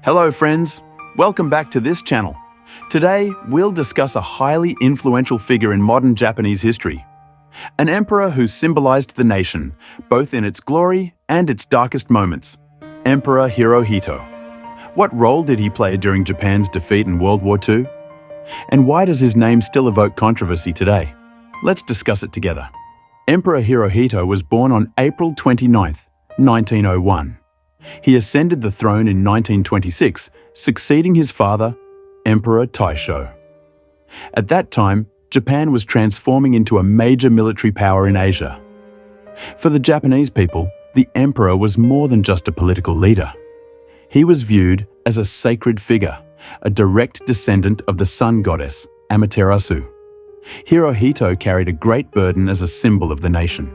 Hello friends, welcome back to this channel. Today, we'll discuss a highly influential figure in modern Japanese history. An emperor who symbolized the nation, both in its glory and its darkest moments. Emperor Hirohito. What role did he play during Japan's defeat in World War II? And why does his name still evoke controversy today? Let's discuss it together. Emperor Hirohito was born on April 29, 1901. He ascended the throne in 1926, succeeding his father, Emperor Taisho. At that time, Japan was transforming into a major military power in Asia. For the Japanese people, the emperor was more than just a political leader. He was viewed as a sacred figure, a direct descendant of the sun goddess, Amaterasu. Hirohito carried a great burden as a symbol of the nation.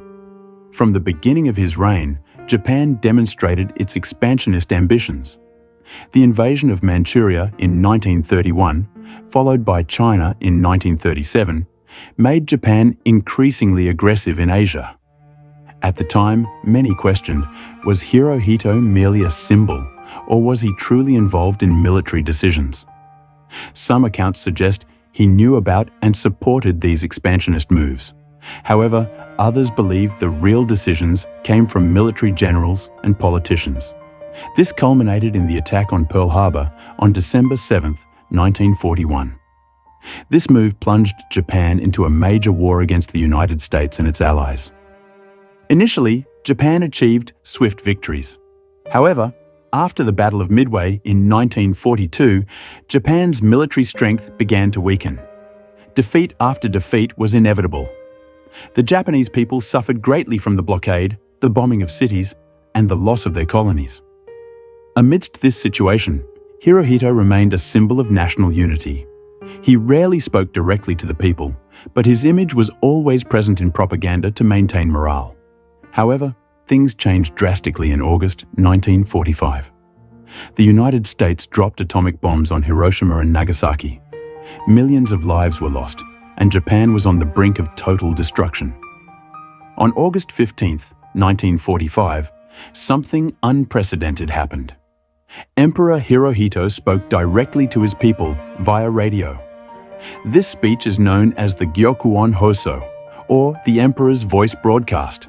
From the beginning of his reign, Japan demonstrated its expansionist ambitions. The invasion of Manchuria in 1931, followed by China in 1937, made Japan increasingly aggressive in Asia. At the time, many questioned, was Hirohito merely a symbol, or was he truly involved in military decisions? Some accounts suggest he knew about and supported these expansionist moves. However, others believe the real decisions came from military generals and politicians. This culminated in the attack on Pearl Harbor on December 7, 1941. This move plunged Japan into a major war against the United States and its allies. Initially, Japan achieved swift victories. However, after the Battle of Midway in 1942, Japan's military strength began to weaken. Defeat after defeat was inevitable. The Japanese people suffered greatly from the blockade, the bombing of cities, and the loss of their colonies. Amidst this situation, Hirohito remained a symbol of national unity. He rarely spoke directly to the people, but his image was always present in propaganda to maintain morale. However, things changed drastically in August 1945. The United States dropped atomic bombs on Hiroshima and Nagasaki. Millions of lives were lost, and Japan was on the brink of total destruction. On August 15, 1945, something unprecedented happened. Emperor Hirohito spoke directly to his people via radio. This speech is known as the Gyokuon Hoso, or the Emperor's Voice Broadcast.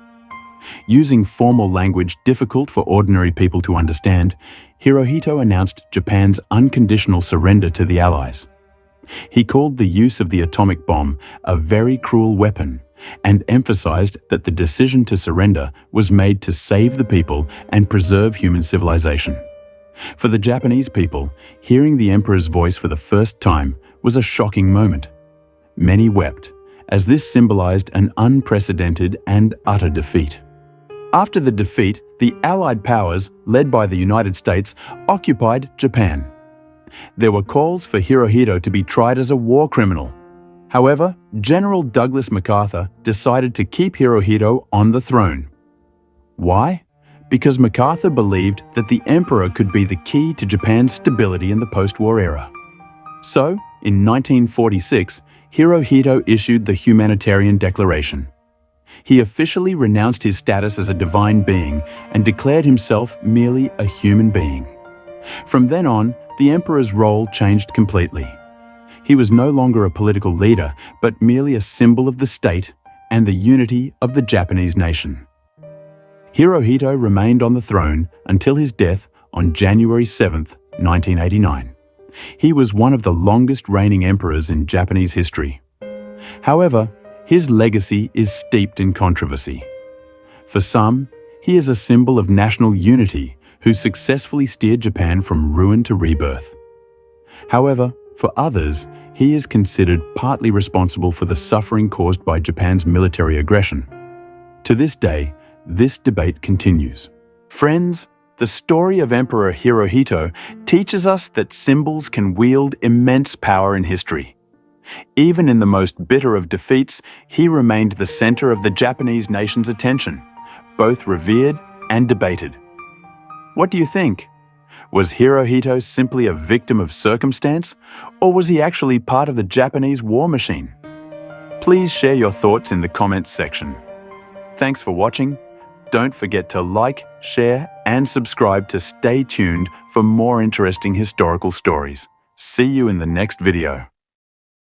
Using formal language difficult for ordinary people to understand, Hirohito announced Japan's unconditional surrender to the Allies. He called the use of the atomic bomb a very cruel weapon and emphasized that the decision to surrender was made to save the people and preserve human civilization. For the Japanese people, hearing the emperor's voice for the first time was a shocking moment. Many wept, as this symbolized an unprecedented and utter defeat. After the defeat, the Allied powers, led by the United States, occupied Japan. There were calls for Hirohito to be tried as a war criminal. However, General Douglas MacArthur decided to keep Hirohito on the throne. Why? Because MacArthur believed that the emperor could be the key to Japan's stability in the post-war era. So, in 1946, Hirohito issued the Humanitarian Declaration. He officially renounced his status as a divine being and declared himself merely a human being. From then on, the emperor's role changed completely. He was no longer a political leader, but merely a symbol of the state and the unity of the Japanese nation. Hirohito remained on the throne until his death on January 7, 1989. He was one of the longest reigning emperors in Japanese history. However, his legacy is steeped in controversy. For some, he is a symbol of national unity who successfully steered Japan from ruin to rebirth. However, for others, he is considered partly responsible for the suffering caused by Japan's military aggression. To this day, this debate continues. Friends, the story of Emperor Hirohito teaches us that symbols can wield immense power in history. Even in the most bitter of defeats, he remained the center of the Japanese nation's attention, both revered and debated. What do you think? Was Hirohito simply a victim of circumstance, or was he actually part of the Japanese war machine? Please share your thoughts in the comments section. Thanks for watching. Don't forget to like, share, and subscribe to stay tuned for more interesting historical stories. See you in the next video.